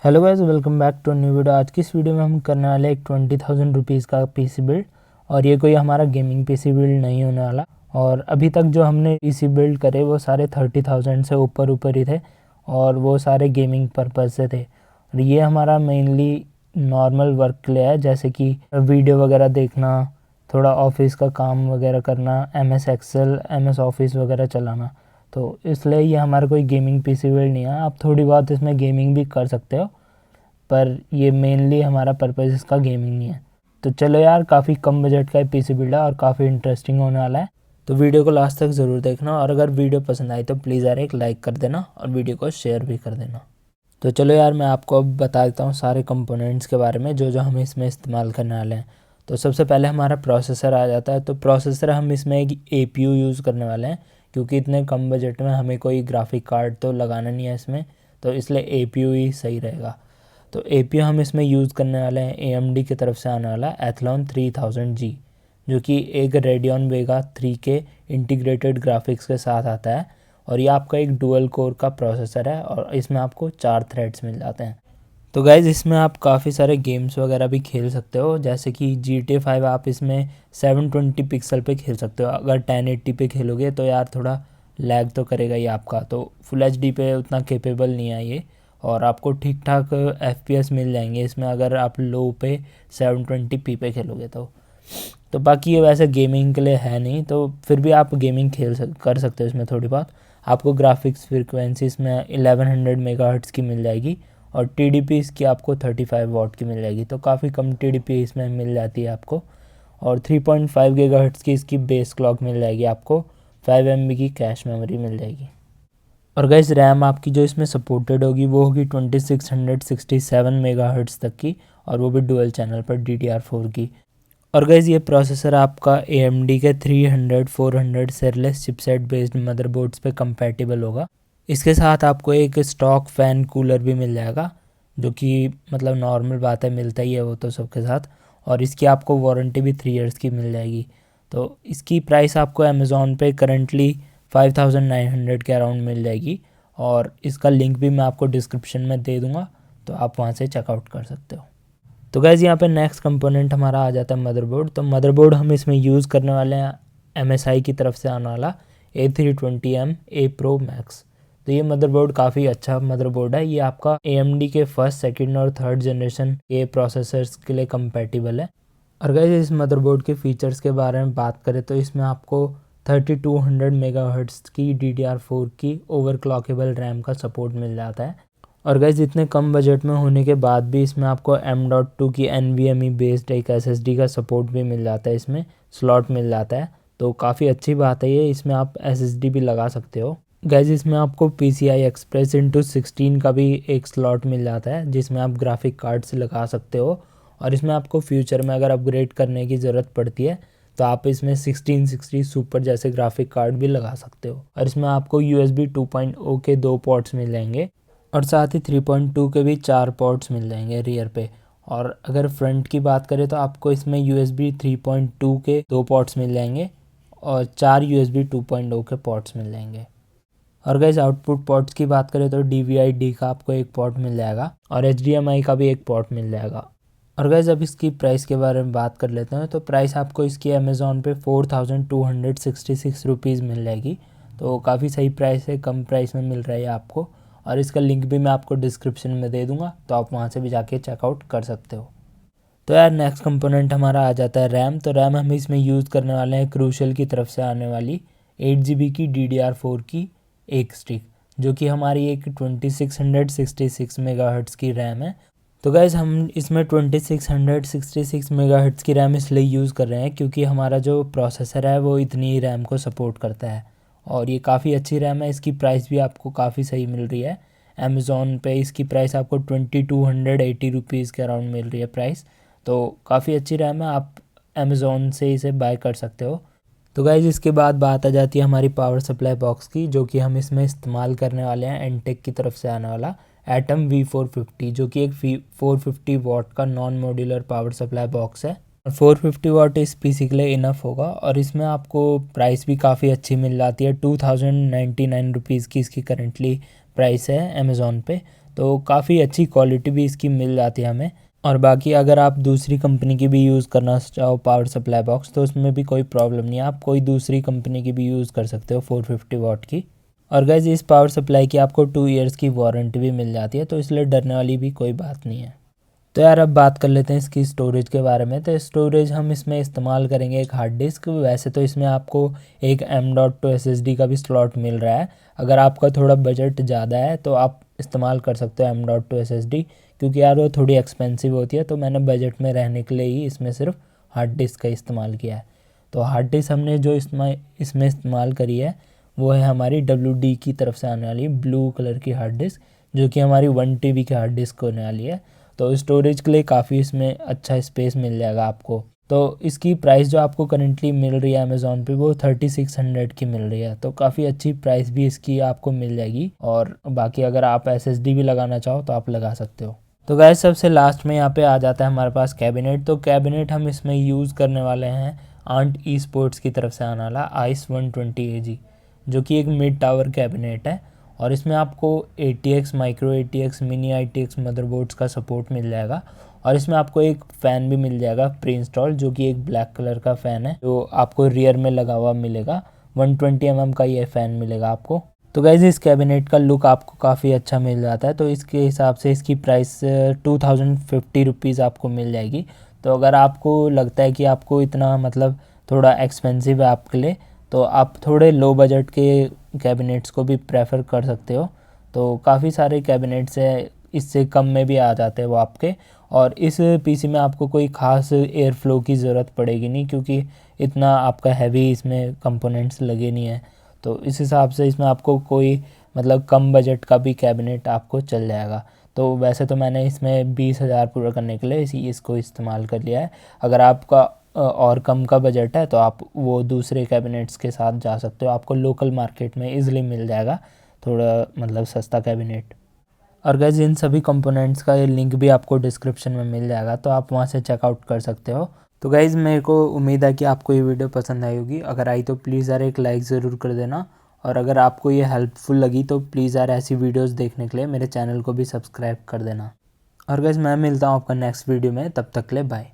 Hello guys, welcome back to new video. आज की इस वीडियो में हम करने वाले एक 20,000 रुपीज़ का पीसी बिल्ड। और ये कोई हमारा गेमिंग पीसी बिल्ड नहीं होने वाला। और अभी तक जो हमने पीसी बिल्ड करे वो सारे 30,000 से ऊपर ही थे और वो सारे गेमिंग पर्पज़ से थे। और ये हमारा मेनली नॉर्मल वर्क के लिए है, जैसे कि वीडियो वगैरह देखना, थोड़ा ऑफिस का काम वगैरह करना, MS एक्सेल, MS ऑफिस वगैरह चलाना। तो इसलिए ये हमारा कोई गेमिंग पीसी बिल्ड नहीं है। आप थोड़ी बहुत इसमें गेमिंग भी कर सकते हो, पर ये मेनली हमारा पर्पज़ इसका गेमिंग नहीं है। तो चलो यार, काफ़ी कम बजट का पीसी बिल्ड है और काफ़ी इंटरेस्टिंग होने वाला है। तो वीडियो को लास्ट तक ज़रूर देखना, और अगर वीडियो पसंद आई तो प्लीज़ यार एक लाइक कर देना और वीडियो को शेयर भी कर देना। तो चलो यार, मैं आपको अब बता देता हूँ सारे कंपोनेंट्स के बारे में जो जो हम इसमें इस्तेमाल करने वाले हैं। तो सबसे पहले हमारा प्रोसेसर आ जाता है। तो प्रोसेसर हम इसमें एक APU यूज़ करने वाले हैं, क्योंकि इतने कम बजट में हमें कोई ग्राफिक कार्ड तो लगाना नहीं है इसमें, तो इसलिए APU ही सही रहेगा। तो APU हम इसमें यूज़ करने वाले हैं AMD की तरफ से आने वाला एथलॉन 3000G, जो कि एक रेडियन वेगा 3 के इंटीग्रेटेड ग्राफिक्स के साथ आता है। और ये आपका एक डुअल कोर का प्रोसेसर है और इसमें आपको 4 थ्रेड्स मिल जाते हैं। तो गाइज़, इसमें आप काफ़ी सारे गेम्स वगैरह भी खेल सकते हो, जैसे कि GTA 5 आप इसमें 720 पिक्सल पे खेल सकते हो। अगर 1080 पे खेलोगे तो यार थोड़ा लैग तो करेगा ही आपका, तो फुल HD पे उतना कैपेबल नहीं है ये। और आपको ठीक ठाक FPS मिल जाएंगे इसमें अगर आप लो पे 720p पे खेलोगे तो बाकी ये वैसे गेमिंग के लिए है नहीं, तो फिर भी आप गेमिंग कर सकते हो इसमें थोड़ी बहुत। आपको ग्राफिक्स फ्रीक्वेंसी इसमें 1100 मेगाहर्ट्ज़ की मिल जाएगी और TDP इसकी आपको 35 वाट की मिल जाएगी, तो काफ़ी कम TDP इसमें मिल जाती है आपको। और 3.5 गीगाहर्ट्ज़ की इसकी बेस क्लॉक मिल जाएगी आपको। 5 MB की कैश मेमोरी मिल जाएगी। और गाइस, रैम आपकी जो इसमें सपोर्टेड होगी वो होगी 2667 मेगाहर्ट्ज़ तक की, और वो भी डुअल चैनल पर DDR4 की। और गाइस, ये प्रोसेसर आपका AMD के 300-400 सेरलेस चिपसेट बेस्ड मदरबोर्ड्स पे कंपैटिबल होगा। इसके साथ आपको एक स्टॉक फ़ैन कूलर भी मिल जाएगा, जो कि मतलब नॉर्मल बात है, मिलता ही है वो तो सबके साथ। और इसकी आपको वारंटी भी 3 इयर्स की मिल जाएगी। तो इसकी प्राइस आपको अमेज़ॉन पे करंटली 5900 के अराउंड मिल जाएगी, और इसका लिंक भी मैं आपको डिस्क्रिप्शन में दे दूँगा, तो आप वहाँ से चेकआउट कर सकते हो। तो गैज़, यहाँ पे नेक्स्ट कंपोनेंट हमारा आ जाता है मदरबोर्ड। तो मदरबोर्ड हम इसमें यूज़ करने वाले हैं MSI की तरफ से आने वाला A320M A Pro Max। तो ये मदरबोर्ड काफ़ी अच्छा मदरबोर्ड है। ये आपका AMD के फर्स्ट, सेकंड और थर्ड जनरेशन के प्रोसेसर्स के लिए कंपैटिबल है। और गाइस, इस मदरबोर्ड के फीचर्स के बारे में बात करें तो इसमें आपको 3200 मेगाहर्ट्ज़ की DDR4 की ओवरक्लॉकेबल रैम का सपोर्ट मिल जाता है। और गाइस, इतने कम बजट में होने के बाद भी इसमें आपको M.2 की NVMe बेस्ड एक SSD का सपोर्ट भी मिल जाता है, इसमें स्लॉट मिल जाता है। तो काफ़ी अच्छी बात है ये, इसमें आप SSD भी लगा सकते हो। गाइस, इसमें आपको PCI Express into 16 का भी एक स्लॉट मिल जाता है, जिसमें आप ग्राफिक कार्ड से लगा सकते हो। और इसमें आपको फ्यूचर में अगर अपग्रेड करने की ज़रूरत पड़ती है तो आप इसमें 1660 सुपर जैसे ग्राफिक कार्ड भी लगा सकते हो। और इसमें आपको USB 2.0 के 2 पोर्ट्स मिल जाएंगे, और साथ ही 3.2 के भी 4 पोर्ट्स मिल जाएंगे रियर पे। और अगर फ्रंट की बात करें तो आपको इसमें USB 3.2 के 2 पोर्ट्स मिल जाएंगे और 4 USB 2.0 के पोर्ट्स मिल जाएंगे। और गाइस, आउटपुट पोर्ट्स की बात करें तो DVI-D का आपको एक पोर्ट मिल जाएगा और HDMI का भी एक पोर्ट मिल जाएगा। और गाइस, अब इसकी प्राइस के बारे में बात कर लेते हैं। तो प्राइस आपको इसकी अमेज़ॉन पे 4266 रुपीज़ मिल जाएगी। तो काफ़ी सही प्राइस है, कम प्राइस में मिल रहा है आपको। और इसका लिंक भी मैं आपको डिस्क्रिप्शन में दे दूंगा, तो आप वहाँ से भी जाके चेकआउट कर सकते हो। तो यार, नेक्स्ट कंपोनेंट हमारा आ जाता है रैम। तो रैम हम इसमें यूज़ करने वाले हैं क्रूशल की तरफ से आने वाली 8 GB की DDR4 की एक स्टिक, जो कि हमारी एक 2666 मेगाहर्ट्ज़ की रैम है। तो गाइज़, हम इसमें 2666 मेगाहर्ट्ज़ की रैम इसलिए यूज़ कर रहे हैं क्योंकि हमारा जो प्रोसेसर है वो इतनी ही रैम को सपोर्ट करता है, और ये काफ़ी अच्छी रैम है। इसकी प्राइस भी आपको काफ़ी सही मिल रही है। अमेज़ॉन पे इसकी प्राइस आपको 2280 रुपीज़ के अराउंड मिल रही है प्राइस। तो काफ़ी अच्छी रैम है, आप अमेज़ॉन से इसे बाय कर सकते हो। तो गाइज़, इसके बाद बात आ जाती है हमारी पावर सप्लाई बॉक्स की, जो कि हम इसमें इस्तेमाल करने वाले हैं एनटेक की तरफ से आने वाला एटम V450, जो कि एक 450 वाट का non modular power supply box है। 450 वाट इस पीसी के लिए इनफ होगा, और इसमें आपको प्राइस भी काफ़ी अच्छी मिल जाती है। 2099 रुपीज़ की इसकी करंटली प्राइस है अमेज़ॉन पे। तो काफ़ी अच्छी क्वालिटी भी इसकी मिल जाती है हमें। और बाकी अगर आप दूसरी कंपनी की भी यूज़ करना चाहो पावर सप्लाई बॉक्स, तो उसमें भी कोई प्रॉब्लम नहीं है, आप कोई दूसरी कंपनी की भी यूज़ कर सकते हो 450 वाट की। और गाइज इस पावर सप्लाई की आपको 2 ईयर्स की वारंटी भी मिल जाती है, तो इसलिए डरने वाली भी कोई बात नहीं है। तो यार अब बात कर लेते हैं इसकी स्टोरेज के बारे में। तो स्टोरेज हम इसमें इस्तेमाल करेंगे एक हार्ड डिस्क। वैसे तो इसमें आपको एक M.2 SSD का भी स्लॉट मिल रहा है। अगर आपका थोड़ा बजट ज़्यादा है तो आप इस्तेमाल कर सकते हो M.2 SSD, क्योंकि यार वो थोड़ी एक्सपेंसिव होती है। तो मैंने बजट में रहने के लिए ही इसमें सिर्फ हार्ड डिस्क का इस्तेमाल किया है। तो हार्ड डिस्क हमने जो इसमें इस्तेमाल करी है वो है हमारी WD की तरफ से आने वाली ब्लू कलर की हार्ड डिस्क, जो कि हमारी 1 TB की हार्ड डिस्क होने वाली है। तो स्टोरेज के लिए काफ़ी इसमें अच्छा स्पेस मिल जाएगा आपको। तो इसकी प्राइस जो आपको करंटली मिल रही है अमेज़ॉन पे वो 3600 की मिल रही है। तो काफ़ी अच्छी प्राइस भी इसकी आपको मिल जाएगी। और बाकी अगर आप SSD भी लगाना चाहो तो आप लगा सकते हो। तो गाइस सबसे लास्ट में यहाँ पे आ जाता है हमारे पास कैबिनेट। तो कैबिनेट हम इसमें यूज़ करने वाले हैं आंट ई स्पोर्ट्स की तरफ से आने वाला आइस 120 AG, जो कि एक मिड टावर कैबिनेट है। और इसमें आपको ATX, micro ATX, mini ITX motherboards का सपोर्ट मिल जाएगा। और इसमें आपको एक फ़ैन भी मिल जाएगा प्री इंस्टॉल, जो कि एक ब्लैक कलर का फ़ैन है जो आपको रियर में लगा हुआ मिलेगा। 120 mm का ये फ़ैन मिलेगा आपको। तो गाइज़ इस कैबिनेट का लुक आपको काफ़ी अच्छा मिल जाता है। तो इसके हिसाब से इसकी प्राइस 2050 रुपीज़ आपको मिल जाएगी। तो अगर आपको लगता है कि आपको इतना मतलब थोड़ा एक्सपेंसिव है आपके लिए, तो आप थोड़े लो बजट के कैबिनेट्स को भी प्रेफर कर सकते हो। तो काफ़ी सारे कैबिनेट्स हैं, इससे कम में भी आ जाते हैं वो आपके। और इस पीसी में आपको कोई ख़ास एयर फ्लो की ज़रूरत पड़ेगी नहीं, क्योंकि इतना आपका हैवी इसमें कंपोनेंट्स लगे नहीं हैं। तो इस हिसाब से इसमें आपको कोई मतलब कम बजट का भी कैबिनेट आपको चल जाएगा। तो वैसे तो मैंने इसमें 20,000 पूरा करने के लिए इसको इस्तेमाल कर लिया है। अगर आपका और कम का बजट है तो आप वो दूसरे कैबिनेट्स के साथ जा सकते हो, आपको लोकल मार्केट में इजीली मिल जाएगा थोड़ा मतलब सस्ता कैबिनेट। और गाइस इन सभी कंपोनेंट्स का ये लिंक भी आपको डिस्क्रिप्शन में मिल जाएगा, तो आप वहाँ से चेकआउट कर सकते हो। तो गाइज़ मेरे को उम्मीद है कि आपको ये वीडियो पसंद आई होगी। अगर आई तो प्लीज़ यार एक लाइक ज़रूर कर देना। और अगर आपको ये हेल्पफुल लगी तो प्लीज़ यार ऐसी वीडियोस देखने के लिए मेरे चैनल को भी सब्सक्राइब कर देना। और गाइज़ मैं मिलता हूँ आपका नेक्स्ट वीडियो में, तब तक के लिए बाय।